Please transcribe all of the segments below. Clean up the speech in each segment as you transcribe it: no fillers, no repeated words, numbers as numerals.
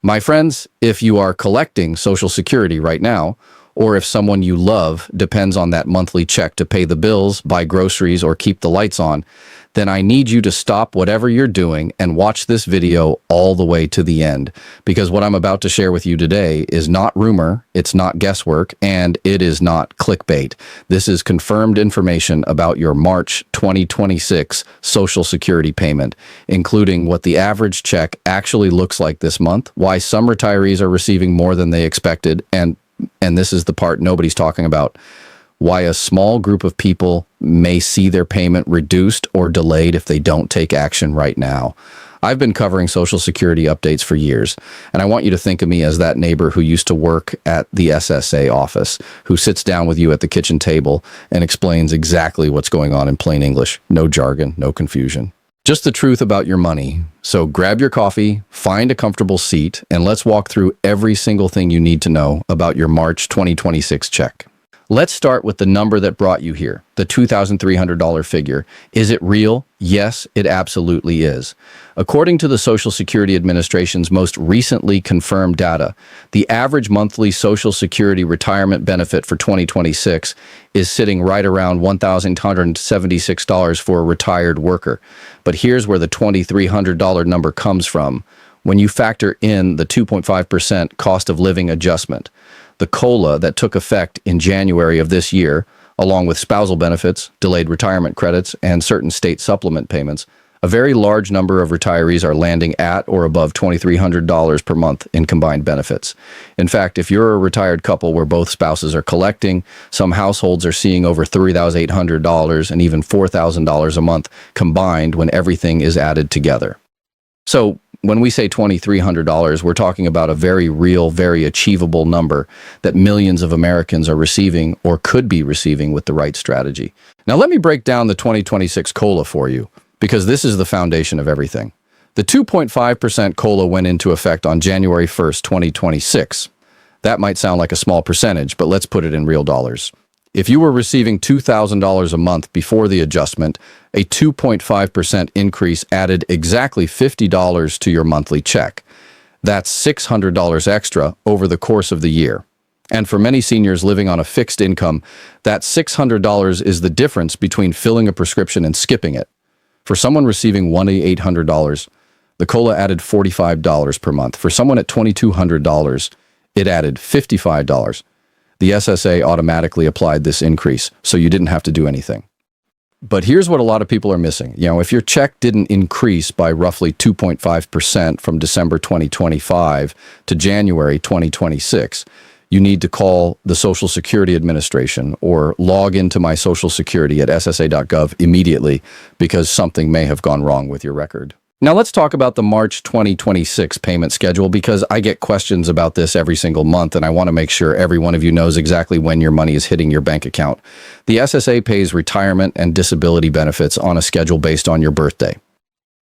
My friends, if you are collecting Social Security right now, or if someone you love depends on that monthly check to pay the bills, buy groceries, or keep the lights on, then I need you to stop whatever you're doing and watch this video all the way to the end. Because what I'm about to share with you today is not rumor, it's not guesswork, and it is not clickbait. This is confirmed information about your March 2026 Social Security payment, including what the average check actually looks like this month, why some retirees are receiving more than they expected, and this is the part nobody's talking about, why a small group of people may see their payment reduced or delayed if they don't take action right now. I've been covering Social Security updates for years, and I want you to think of me as that neighbor who used to work at the SSA office, who sits down with you at the kitchen table and explains exactly what's going on in plain English. No jargon, no confusion. Just the truth about your money. So grab your coffee, find a comfortable seat, and let's walk through every single thing you need to know about your March 2026 check. Let's start with the number that brought you here, the $2,300 figure. Is it real? Yes, it absolutely is. According to the Social Security Administration's most recently confirmed data, the average monthly Social Security retirement benefit for 2026 is sitting right around $1,276 for a retired worker. But here's where the $2,300 number comes from. When you factor in the 2.5% cost of living adjustment, the COLA that took effect in January of this year, along with spousal benefits, delayed retirement credits, and certain state supplement payments, a very large number of retirees are landing at or above $2,300 per month in combined benefits. In fact, if you're a retired couple where both spouses are collecting, some households are seeing over $3,800 and even $4,000 a month combined when everything is added together. So, when we say $2,300, we're talking about a very real, very achievable number that millions of Americans are receiving or could be receiving with the right strategy. Now, let me break down the 2026 COLA for you, because this is the foundation of everything. The 2.5% COLA went into effect on January 1st, 2026. That might sound like a small percentage, but let's put it in real dollars. If you were receiving $2,000 a month before the adjustment, a 2.5% increase added exactly $50 to your monthly check. That's $600 extra over the course of the year. And for many seniors living on a fixed income, that $600 is the difference between filling a prescription and skipping it. For someone receiving $1,800, the COLA added $45 per month. For someone at $2,200, it added $55. The SSA automatically applied this increase, so you didn't have to do anything. But here's what a lot of people are missing. If your check didn't increase by roughly 2.5% from December 2025 to January 2026, you need to call the Social Security Administration or log into My Social Security at ssa.gov immediately, because something may have gone wrong with your record. Now let's talk about the March 2026 payment schedule, because I get questions about this every single month, and I want to make sure every one of you knows exactly when your money is hitting your bank account. The SSA pays retirement and disability benefits on a schedule based on your birthday.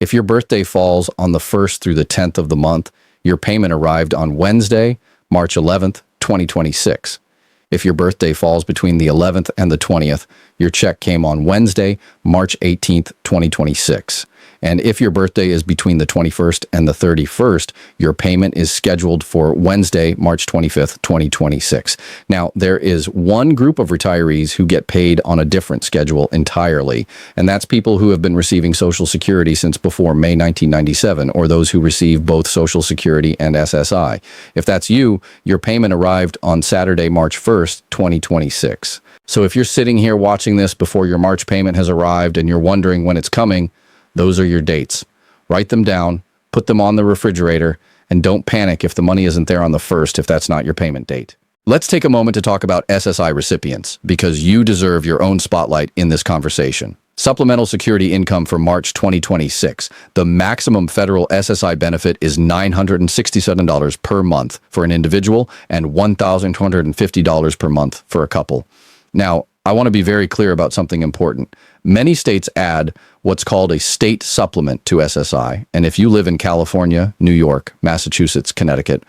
If your birthday falls on the 1st through the 10th of the month, your payment arrived on Wednesday, March 11th, 2026. If your birthday falls between the 11th and the 20th, your check came on Wednesday, March 18th, 2026. And if your birthday is between the 21st and the 31st, your payment is scheduled for Wednesday, March 25th, 2026. Now, there is one group of retirees who get paid on a different schedule entirely, and that's people who have been receiving Social Security since before May 1997, or those who receive both Social Security and SSI. If that's you, your payment arrived on Saturday, March 1st, 2026. So if you're sitting here watching this before your March payment has arrived and you're wondering when it's coming, those are your dates. Write them down, put them on the refrigerator, and don't panic if the money isn't there on the 1st if that's not your payment date. Let's take a moment to talk about SSI recipients, because you deserve your own spotlight in this conversation. Supplemental Security Income for March 2026. The maximum federal SSI benefit is $967 per month for an individual and $1,250 per month for a couple. Now, I want to be very clear about something important. Many states add what's called a state supplement to SSI, and if you live in California, New York, Massachusetts, Connecticut,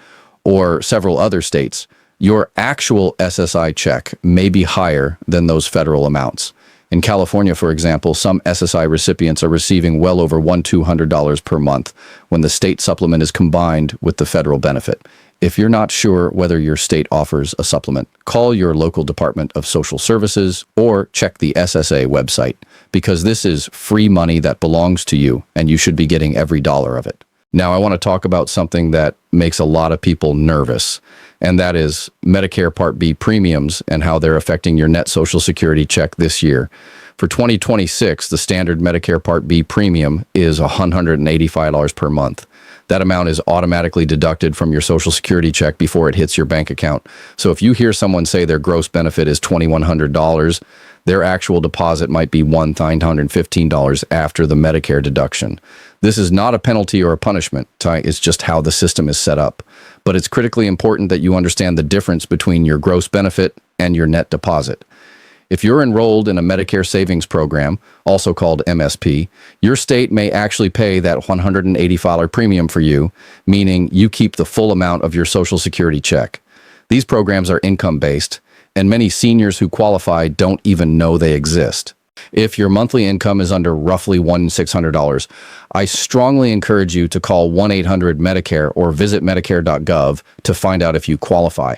or several other states, your actual SSI check may be higher than those federal amounts. In California, for example, some SSI recipients are receiving well over $1,200 per month when the state supplement is combined with the federal benefit. If you're not sure whether your state offers a supplement, call your local Department of Social Services or check the SSA website, because this is free money that belongs to you and you should be getting every dollar of it. Now, I want to talk about something that makes a lot of people nervous, and that is Medicare Part B premiums and how they're affecting your net Social Security check this year. For 2026, the standard Medicare Part B premium is $185 per month. That amount is automatically deducted from your Social Security check before it hits your bank account. So if you hear someone say their gross benefit is $2,100, their actual deposit might be $1,915 after the Medicare deduction. This is not a penalty or a punishment. It's just how the system is set up. But it's critically important that you understand the difference between your gross benefit and your net deposit. If you're enrolled in a Medicare Savings Program, also called MSP, your state may actually pay that $180 premium for you, meaning you keep the full amount of your Social Security check. These programs are income-based, and many seniors who qualify don't even know they exist. If your monthly income is under roughly $1,600, I strongly encourage you to call 1-800-MEDICARE or visit Medicare.gov to find out if you qualify.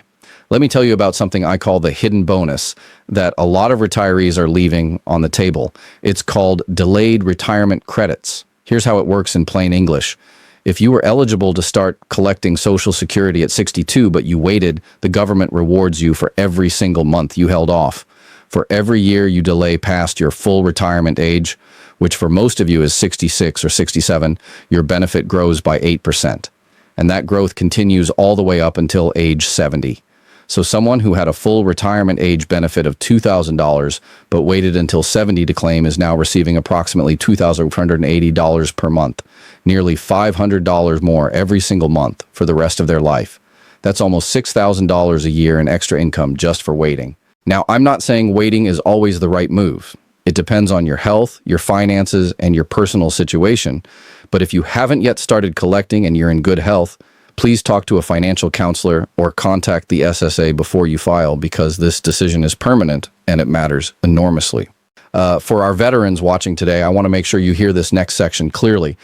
Let me tell you about something I call the hidden bonus that a lot of retirees are leaving on the table. It's called delayed retirement credits. Here's how it works in plain English. If you were eligible to start collecting Social Security at 62, but you waited, the government rewards you for every single month you held off. For every year you delay past your full retirement age, which for most of you is 66 or 67, your benefit grows by 8%. And that growth continues all the way up until age 70. So someone who had a full retirement age benefit of $2,000 but waited until 70 to claim is now receiving approximately $2,480 per month, nearly $500 more every single month for the rest of their life. That's almost $6,000 a year in extra income just for waiting. Now, I'm not saying waiting is always the right move. It depends on your health, your finances, and your personal situation. But if you haven't yet started collecting and you're in good health, please talk to a financial counselor or contact the SSA before you file, because this decision is permanent and it matters enormously. For our veterans watching today, I want to make sure you hear this next section clearly.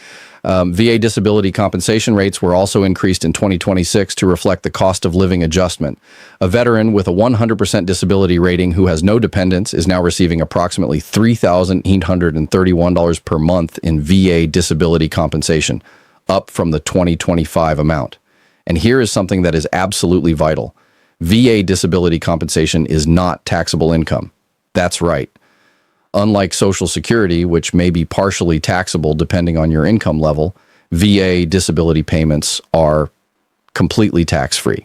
VA disability compensation rates were also increased in 2026 to reflect the cost of living adjustment. A veteran with a 100% disability rating who has no dependents is now receiving approximately $3,831 per month in VA disability compensation, up from the 2025 amount. And here is something that is absolutely vital. VA disability compensation is not taxable income. That's right. Unlike Social Security, which may be partially taxable depending on your income level, VA disability payments are completely tax-free.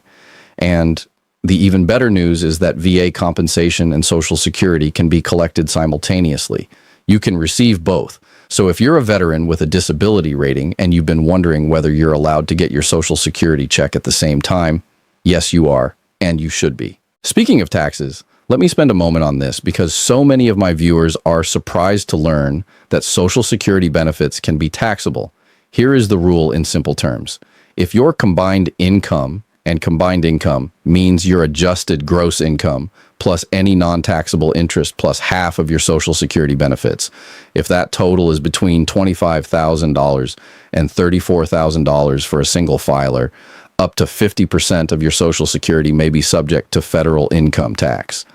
And the even better news is that VA compensation and Social Security can be collected simultaneously. You can receive both. So if you're a veteran with a disability rating and you've been wondering whether you're allowed to get your Social Security check at the same time, yes, you are, and you should be. Speaking of taxes, let me spend a moment on this, because so many of my viewers are surprised to learn that Social Security benefits can be taxable. Here is the rule in simple terms. If your combined income, and combined income means your adjusted gross income plus any non-taxable interest plus half of your Social Security benefits, if that total is between $25,000 and $34,000 for a single filer, up to 50% of your Social Security may be subject to federal income tax.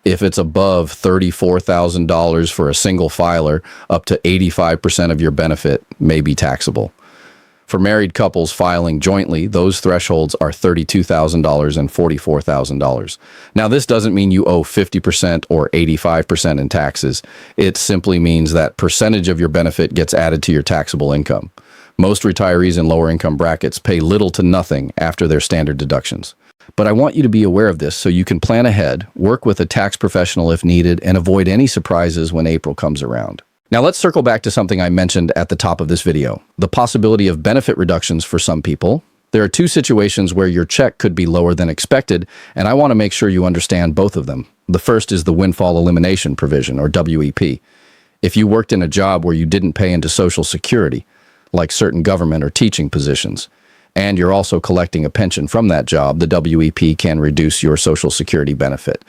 If it's above $34,000 for a single filer, up to 85% of your benefit may be taxable. For married couples filing jointly, those thresholds are $32,000 and $44,000. Now, this doesn't mean you owe 50% or 85% in taxes. It simply means that percentage of your benefit gets added to your taxable income. Most retirees in lower income brackets pay little to nothing after their standard deductions. But I want you to be aware of this so you can plan ahead, work with a tax professional if needed, and avoid any surprises when April comes around. Now let's circle back to something I mentioned at the top of this video, the possibility of benefit reductions for some people. There are two situations where your check could be lower than expected, and I want to make sure you understand both of them. The first is the windfall elimination provision, or WEP. If you worked in a job where you didn't pay into Social Security, like certain government or teaching positions, and you're also collecting a pension from that job, the WEP can reduce your Social Security benefit.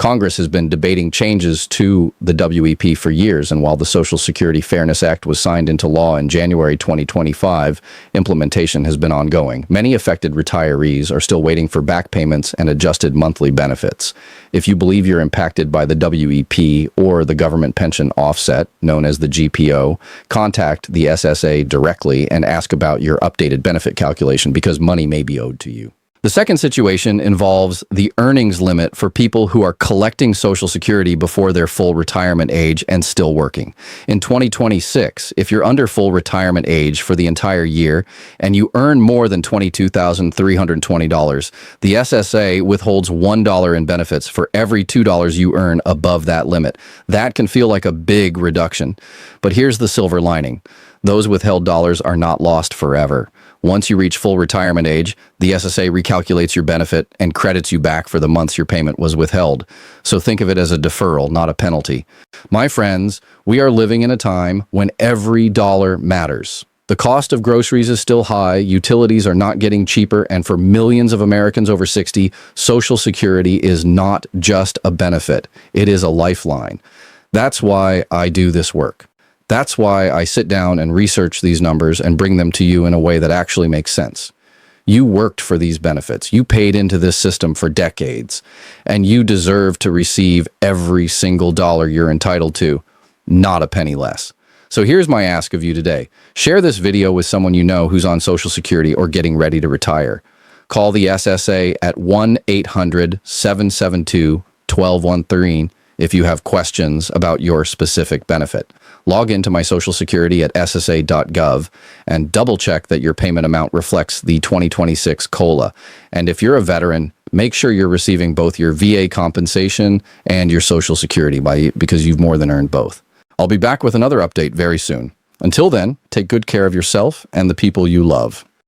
Congress has been debating changes to the WEP for years, and while the Social Security Fairness Act was signed into law in January 2025, implementation has been ongoing. Many affected retirees are still waiting for back payments and adjusted monthly benefits. If you believe you're impacted by the WEP or the government pension offset, known as the GPO, contact the SSA directly and ask about your updated benefit calculation because money may be owed to you. The second situation involves the earnings limit for people who are collecting Social Security before their full retirement age and still working. In 2026, if you're under full retirement age for the entire year and you earn more than $22,320, the SSA withholds $1 in benefits for every $2 you earn above that limit. That can feel like a big reduction. But here's the silver lining. Those withheld dollars are not lost forever. Once you reach full retirement age, the SSA recalculates your benefit and credits you back for the months your payment was withheld. So think of it as a deferral, not a penalty. My friends, we are living in a time when every dollar matters. The cost of groceries is still high, utilities are not getting cheaper, and for millions of Americans over 60, Social Security is not just a benefit. It is a lifeline. That's why I do this work. That's why I sit down and research these numbers and bring them to you in a way that actually makes sense. You worked for these benefits. You paid into this system for decades, and you deserve to receive every single dollar you're entitled to, not a penny less. So here's my ask of you today. Share this video with someone you know who's on Social Security or getting ready to retire. Call the SSA at 1-800-772-1213 if you have questions about your specific benefit. Log into My Social Security at ssa.gov and double check that your payment amount reflects the 2026 COLA. And if you're a veteran, make sure you're receiving both your VA compensation and your Social Security because you've more than earned both. I'll be back with another update very soon. Until then, take good care of yourself and the people you love.